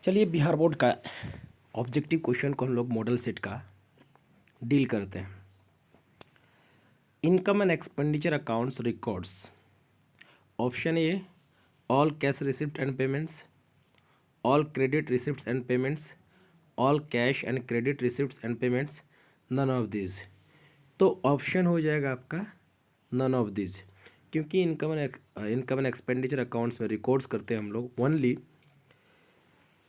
चलिए बिहार बोर्ड का objective question को हम लोग मॉडल सेट का डील करते हैं। Income and expenditure accounts records. Option A all cash receipt and payments, all credit receipts and payments, all cash and credit receipts and payments, none of this. तो option हो जाएगा आपका none of this, क्योंकि income and expenditure accounts में records करते हैं हम लोग ओनली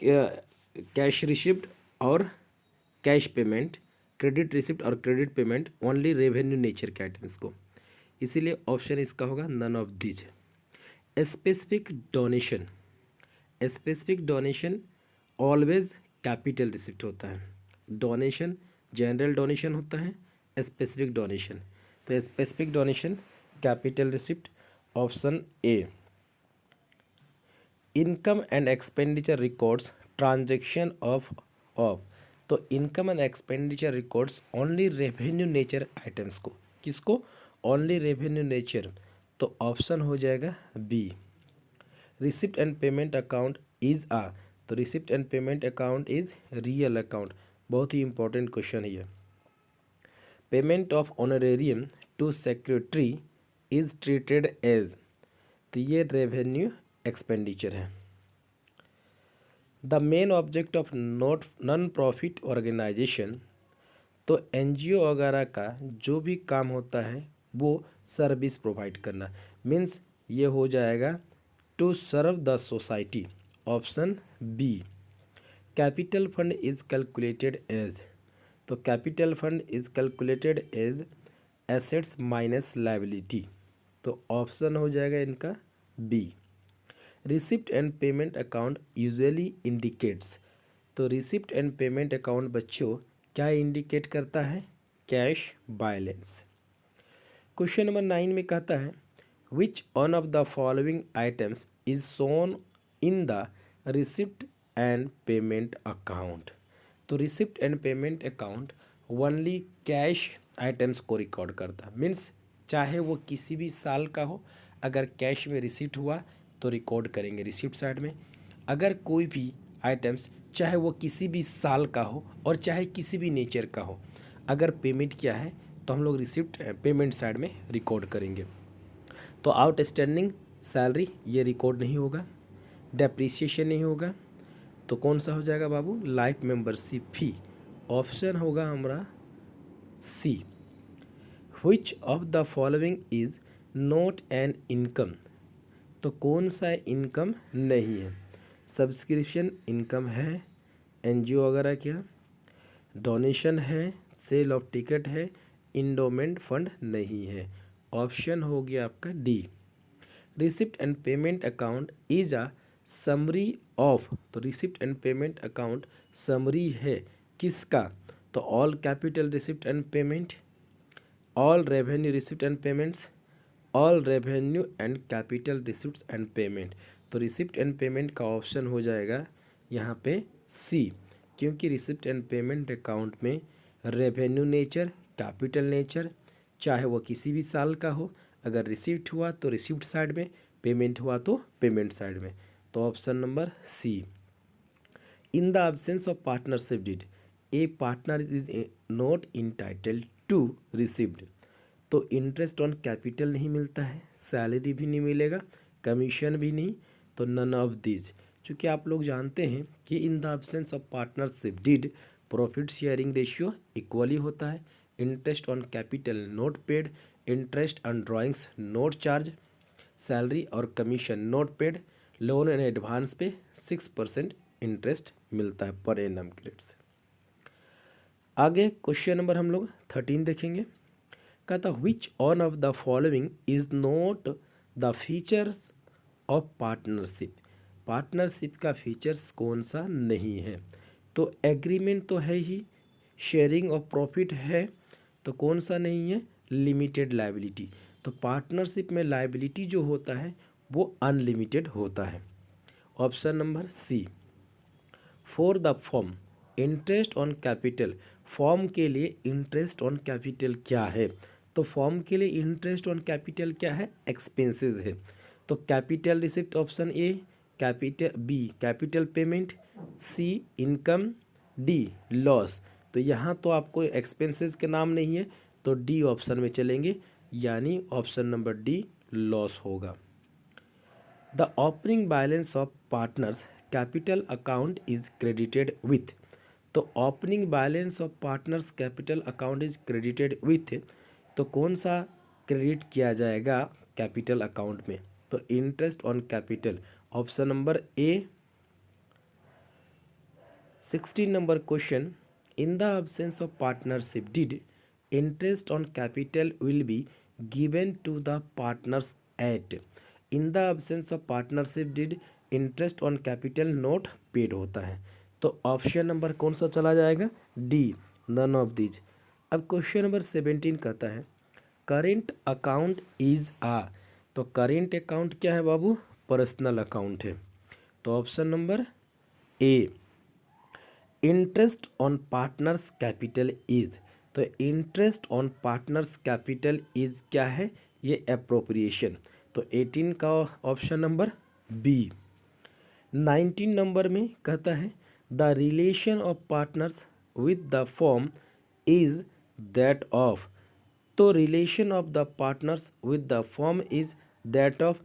कैश रिसिप्ट और कैश पेमेंट, क्रेडिट रिसिप्ट और credit payment only revenue nature के आइटम्स को, इसीलिए ऑप्शन इसका होगा none of these. Specific donation always capital receipt होता है। डोनेशन जनरल डोनेशन होता है, स्पेसिफिक डोनेशन तो specific donation capital receipt, option A. Income and expenditure records transaction of तो income and expenditure records only revenue nature items को, किसको? Only revenue nature, तो option हो जाएगा B. Receipt and payment account is तो receipt and payment account is real account, बहुत ही important question है ये। Payment of honorarium to secretary is treated as, तो ये रेवेन्यू एक्सपेंडिचर है। The main object of non profit organization, तो NGO वगैरह का जो भी काम होता है वो सर्विस प्रोवाइड करना, मीन्स ये हो जाएगा to serve the society, option B. Capital fund is calculated as, तो capital fund is calculated as assets minus liability, तो ऑप्शन हो जाएगा इनका B. Receipt and payment account usually indicates, तो रिसिप्ट एंड पेमेंट अकाउंट बच्चों क्या indicate करता है? Cash balance. क्वेश्चन नंबर 9 में कहता है which one of the following items is shown in the receipt and payment account, तो receipt and payment account only cash items को रिकॉर्ड करता है, मीन्स चाहे वो किसी भी साल का हो, अगर कैश में रिसिप्ट हुआ तो रिकॉर्ड करेंगे रिसिप्ट साइड में। अगर कोई भी आइटम्स चाहे वो किसी भी साल का हो और चाहे किसी भी नेचर का हो, अगर पेमेंट किया है तो हम लोग रिसिप्ट पेमेंट साइड में रिकॉर्ड करेंगे। तो आउटस्टैंडिंग सैलरी ये रिकॉर्ड नहीं होगा, डेप्रिसिएशन नहीं होगा, तो कौन सा हो जाएगा बाबू? लाइफ मेंबरशिप फी, ऑप्शन होगा हमारा C. Which of the following is not an income, तो कौन सा इनकम नहीं है? सब्सक्रिप्शन इनकम है, एनजीओ वगैरह क्या, डोनेशन है, सेल ऑफ टिकट है, इंडोमेंट फंड नहीं है, ऑप्शन हो गया आपका D. Receipt and payment account is a summary of, तो receipt and payment account summary है किसका? तो all capital receipt and payment, all revenue receipt and payments, all revenue and capital receipts and payment, तो receipt and payment का option हो जाएगा यहाँ पे सी, क्योंकि रिसिप्ट एंड पेमेंट अकाउंट में रेवेन्यू नेचर, कैपिटल नेचर, चाहे वो किसी भी साल का हो, अगर रिसिप्ट हुआ तो रिसिप्ट साइड में, पेमेंट हुआ तो पेमेंट साइड में, तो option number C. In the absence of partnership deed a partner is not entitled to receive, तो इंटरेस्ट ऑन कैपिटल नहीं मिलता है, सैलरी भी नहीं मिलेगा, कमीशन भी नहीं, तो नन ऑफ दीज। चूँकि आप लोग जानते हैं कि in the absence of partnership deed profit sharing ratio equally होता है, interest on capital not paid, interest on drawings not charge, salary और commission not paid, loan and advance पे 6% इंटरेस्ट मिलता है पर एनम के रेट से। आगे question number हम लोग 13 देखेंगे। कहता विच one of the following is not the features of partnership, partnership का फीचर्स कौन सा नहीं है? तो एग्रीमेंट तो है ही, शेयरिंग ऑफ प्रॉफिट है, तो कौन सा नहीं है? लिमिटेड लायबिलिटी, तो पार्टनरशिप में लायबिलिटी जो होता है वो अनलिमिटेड होता है, option number C. For the firm interest on capital, firm के लिए इंटरेस्ट ऑन कैपिटल क्या है? तो फॉर्म के लिए इंटरेस्ट ऑन कैपिटल क्या है? एक्सपेंसेस है, तो capital receipt option A, capital, B capital payment, C income, D loss. तो यहाँ तो आपको एक्सपेंसेस के नाम नहीं है, तो डी ऑप्शन में चलेंगे, यानी ऑप्शन नंबर डी लॉस होगा। The opening balance of partners capital account is credited with. तो opening balance of partners capital account is credited with, तो कौन सा क्रेडिट किया जाएगा कैपिटल अकाउंट में? तो interest on capital, option number A. 16 number question, in the absence of partnership did interest on capital will be given to the partners at। In the absence of partnership did interest on capital not paid होता है, तो option number कौन सा चला जाएगा? D, none of these. अब question number 17 कहता है करेंट अकाउंट इज आ। तो करेंट अकाउंट क्या है बाबू? पर्सनल अकाउंट है, तो option number A. Interest on partners capital is, तो interest on partners capital is क्या है? ये एप्रोप्रिएशन, तो 18 का ऑप्शन नंबर बी। 19 नंबर में कहता है the relation of partners with the firm is that of. तो relation of the partners with the firm is that of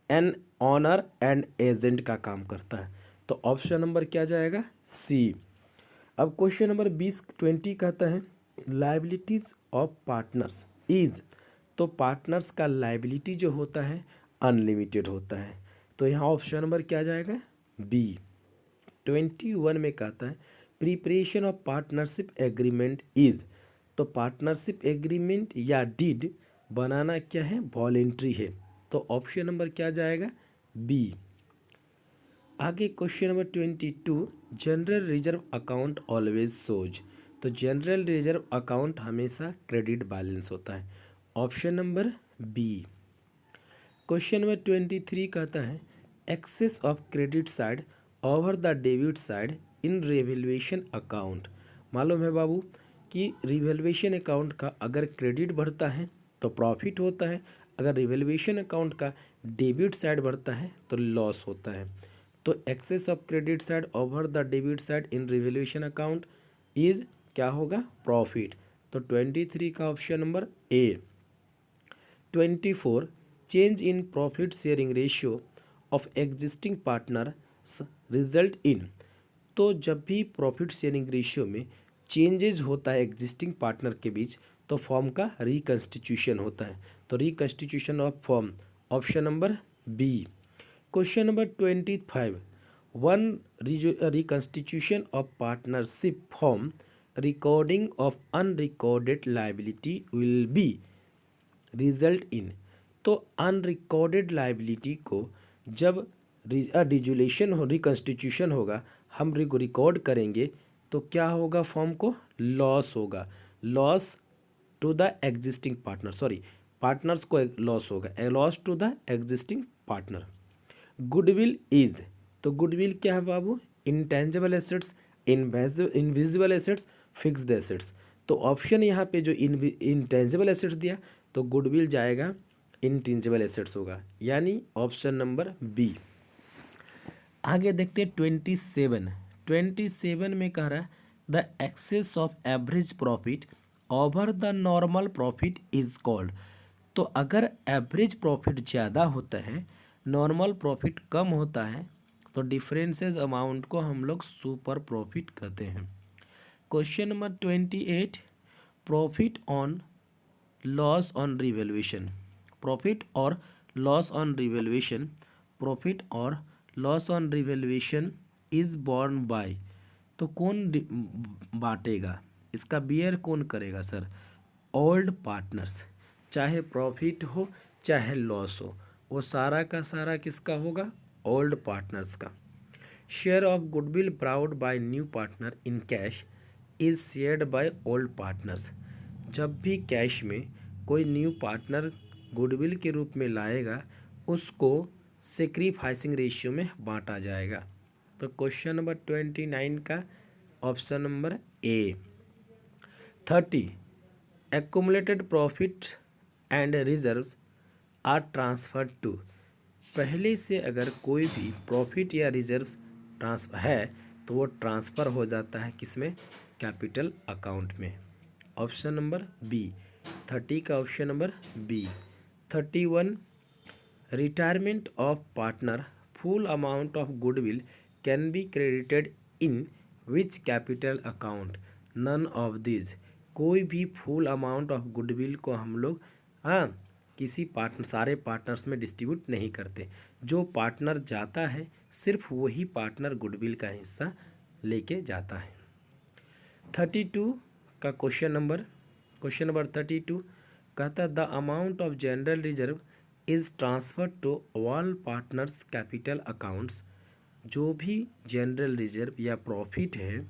an owner and agent का काम करता है, तो ऑप्शन नंबर क्या जाएगा? सी। अब क्वेश्चन नंबर 20 कहता है लाइबिलिटीज ऑफ पार्टनर्स इज। तो पार्टनर्स का लाइबिलिटी जो होता है अनलिमिटेड होता है, तो यहाँ ऑप्शन नंबर क्या जाएगा? बी। 21 में कहता है preparation of partnership agreement is. तो पार्टनरशिप एग्रीमेंट या डीड बनाना क्या है? वॉलेंट्री है, तो ऑप्शन नंबर क्या जाएगा? बी। आगे question number 22, general reserve account always shows. तो जनरल रिजर्व अकाउंट हमेशा क्रेडिट बैलेंस होता है, option number B. Question number 23 कहता है excess of credit side over the debit side in revaluation account. मालूम है बाबू कि रिवैल्यूएशन अकाउंट का अगर क्रेडिट बढ़ता है तो प्रॉफिट होता है, अगर रिवैल्यूएशन अकाउंट का डेबिट साइड बढ़ता है तो लॉस होता है। तो excess of credit side over the debit side in revaluation account is क्या होगा? प्रॉफिट, तो 23 का option number A. 24, change in profit sharing ratio of existing partner result in. तो जब भी प्रॉफिट शेयरिंग रेशियो में चेंजेज होता है एग्जिस्टिंग पार्टनर के बीच तो फॉर्म का रिकन्स्टिट्यूशन होता है, तो reconstitution of firm, option number B. Question number 25, one reconstitution of partnership firm recording of unrecorded liability will be result in. तो अनरिकॉर्डेड लाइबिलिटी को जब डिजुलेशन हो, रिकन्स्टिट्यूशन होगा, हम रिकॉर्ड करेंगे तो क्या होगा? फॉर्म को लॉस होगा, loss to the existing partner, sorry partners को लॉस होगा, loss to the existing partner. Goodwill is, तो गुडविल क्या है बाबू? Intangible assets, invisible assets, fixed assets. तो ऑप्शन यहाँ पे जो इंटेंजिबल एसेट्स दिया तो गुडविल जाएगा इंटेंजिबल एसेट्स होगा, यानी ऑप्शन नंबर बी। आगे देखते हैं 27 में कह रहा है the excess of average profit over the normal profit is called. तो अगर एवरेज प्रॉफिट ज़्यादा होता है, नॉर्मल प्रॉफिट कम होता है, तो डिफरेंसेस अमाउंट को हम लोग सुपर प्रॉफिट कहते हैं। Question number 28, profit on loss on revaluation. Profit और लॉस ऑन रिवैल्यूएशन, प्रॉफिट और loss on revaluation is borne by. तो कौन बांटेगा इसका? बियर कौन करेगा सर? Old partners. चाहे प्रॉफिट हो चाहे लॉस हो, वो सारा का सारा किसका होगा? ओल्ड पार्टनर्स का। Share of goodwill brought by new partner in cash is shared by old partners. जब भी कैश में कोई न्यू पार्टनर गुडविल के रूप में लाएगा उसको सेक्रीफाइसिंग रेशियो में बांटा जाएगा। तो क्वेश्चन नंबर 29 का option number A. 30, accumulated profit and reserves are transferred to। पहले से अगर कोई भी प्रॉफिट या रिजर्व्स ट्रांसफर है तो वो ट्रांसफ़र हो जाता है किसमें, कैपिटल अकाउंट में। ऑप्शन नंबर बी, 30 का option number B. 31, retirement of partner, full amount of goodwill can be credited in which capital account, none of this. कोई भी फुल अमाउंट ऑफ गुडविल को हम लोग किसी पार्टनर, सारे पार्टनर्स में डिस्ट्रीब्यूट नहीं करते। जो पार्टनर जाता है सिर्फ वही पार्टनर गुडविल का हिस्सा लेके जाता है। 32 का क्वेश्चन नंबर 32 कहता है the amount of general reserve is transfer to all partners capital accounts. जो भी जनरल रिजर्व या प्रॉफिट है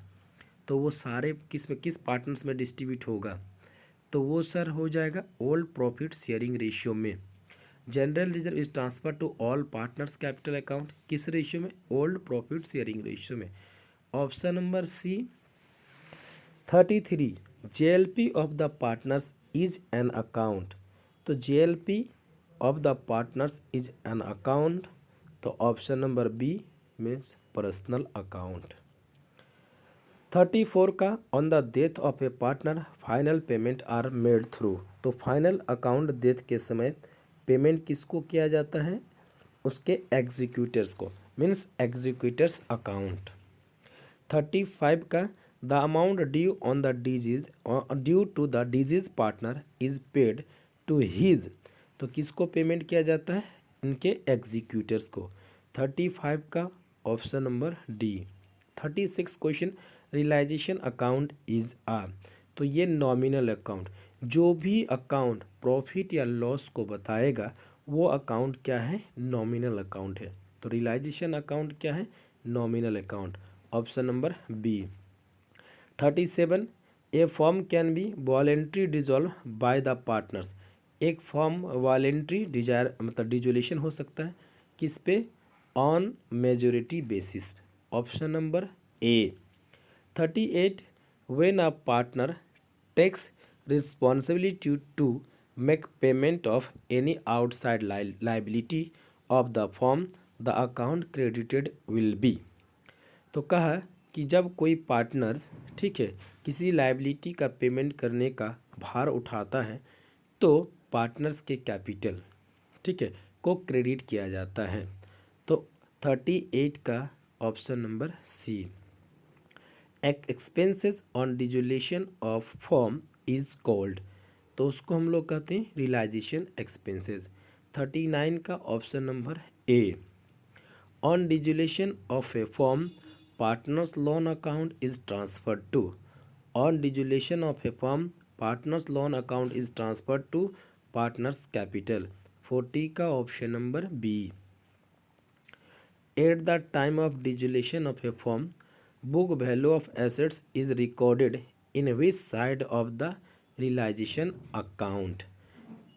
तो वो सारे किस पार्टनर्स में डिस्ट्रीब्यूट होगा, तो वो सर हो जाएगा ऑल प्रॉफिट शेयरिंग रेशियो में। General reserve is transfer to all partners capital account, किस रेशियो में, ओल्ड प्रॉफिट शेयरिंग रेशियो में। Option number C. 33, JLP of the partners is an account, तो JLP of the partners is an account, तो option number B means personal account. 34 का on the death of a partner final payment are made through, तो final account death के समय payment किसको किया जाता है, उसके एग्जीक्यूटर्स को, मीन्स एग्जीक्यूटर्स अकाउंट। 35 का the amount due on the deceased due to the deceased partner is paid to his, तो किसको पेमेंट किया जाता है, इनके एग्जीक्यूटर्स को। 35 का option number D. 36 question, realization account is a, तो ये नॉमिनल अकाउंट, जो भी अकाउंट प्रॉफिट या लॉस को बताएगा वो अकाउंट क्या है, नॉमिनल अकाउंट है। तो रियलाइजेशन अकाउंट क्या है, nominal account, option number B. 37, a firm can be voluntary dissolve by the partners, एक फॉर्म वॉलेंट्री डिजायर मतलब डिजोल्यूशन हो सकता है किस पे, on majority basis, option number A. 38, when a partner takes responsibility to make payment of any outside liability of the firm the account credited will be, तो कहा कि जब कोई पार्टनर्स, ठीक है, किसी लाइबिलिटी का पेमेंट करने का भार उठाता है तो पार्टनर्स के कैपिटल, ठीक है, को क्रेडिट किया जाता है। तो 38 का option number C. Expenses on dissolution of firm is called, तो उसको हम लोग कहते हैं रियलाइजेशन एक्सपेंसेस। 39 का option number A. On dissolution of a firm partners loan account is transferred to, on dissolution of a firm partners loan account is transferred to partners capital. 40 का option number B. At the time of dissolution of a firm book value of assets is recorded in which side of the realization account,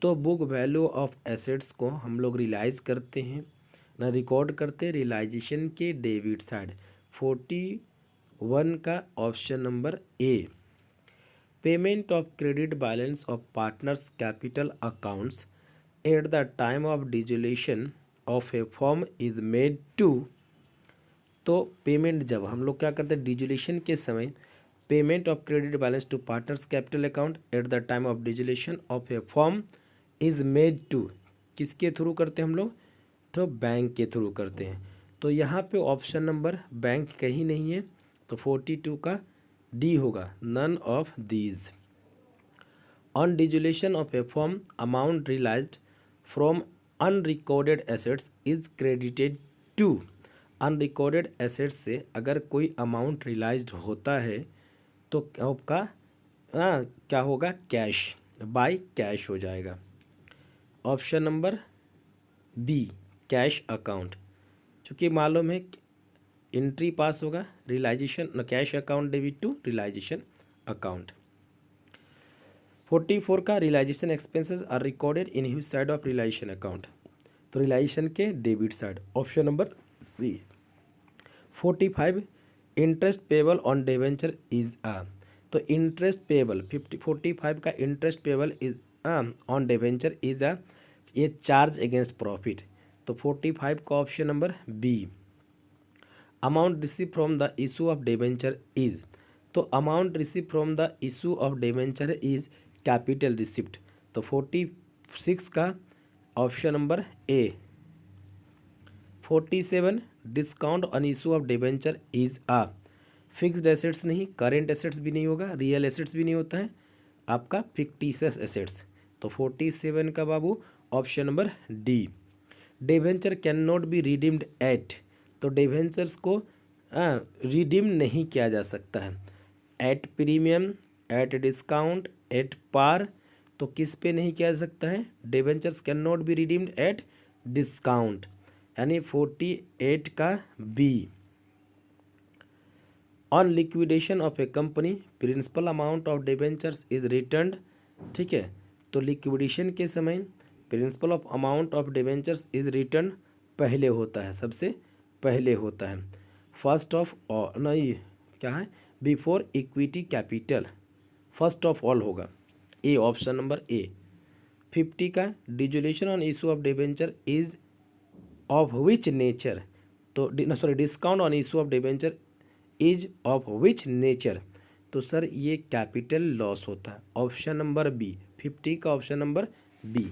तो book value of assets को हम लोग realise करते हैं ना, record करते हैं रियलाइजेशन के डेबिट साइड। 41 का option number A. Payment of credit balance of partners capital accounts at the time of dissolution of a firm is made to, तो पेमेंट जब हम लोग क्या करते हैं डिजोल्यूशन के समय, payment of credit balance to partners capital account at the time of dissolution of a firm is made to, किसके थ्रू करते हैं हम लोग, तो बैंक के थ्रू करते हैं। तो यहाँ पे ऑप्शन नंबर बैंक कहीं नहीं है, तो 42 का डी होगा, none of these. On dissolution of a firm amount realized from unrecorded assets is credited to, unrecorded assets से अगर कोई अमाउंट रियलाइज्ड होता है तो आपका क्या होगा, कैश, बाय कैश हो जाएगा। Option number B, cash account, चूँकि मालूम है एंट्री पास होगा realization cash account debit to realization account. 44 का realization expenses are recorded in huge side of realization account, तो रियलाइजेशन के debit side, option number C. 45, interest payable on debenture is a, तो interest payable 45 का interest payable is on debenture is a, ये charge against profit, तो 45 का option number B. Amount receive from the issue of debenture is, तो amount receive from the issue of debenture is capital receipt, तो 46 का option number A. 47 discount on issue of debenture is a, fixed assets नहीं, current assets भी नहीं होगा, real assets भी नहीं होता है, आपका फिक्टिशियस एसेट्स, तो 47 का बाबू option number D. Debenture can not be redeemed at, तो डिबेंचर्स को रिडीम नहीं किया जा सकता है at premium, at discount, at par, तो किस पे नहीं किया जा सकता है, debentures can not be redeemed at discount, यानी 48 का B. On liquidation of a company principal amount of debentures is returned, ठीक है, तो लिक्विडेशन के समय principal of amount of debentures is return पहले होता है, सबसे पहले होता है, फर्स्ट ऑफ ऑल नहीं, क्या है, before equity capital, first of all होगा, ए ऑप्शन नंबर ए। 50 का dissolution on issue of debenture is of which nature, तो sorry discount on issue of debenture is of which nature, तो sir ये capital loss होता है, option number B. 50 का option number B.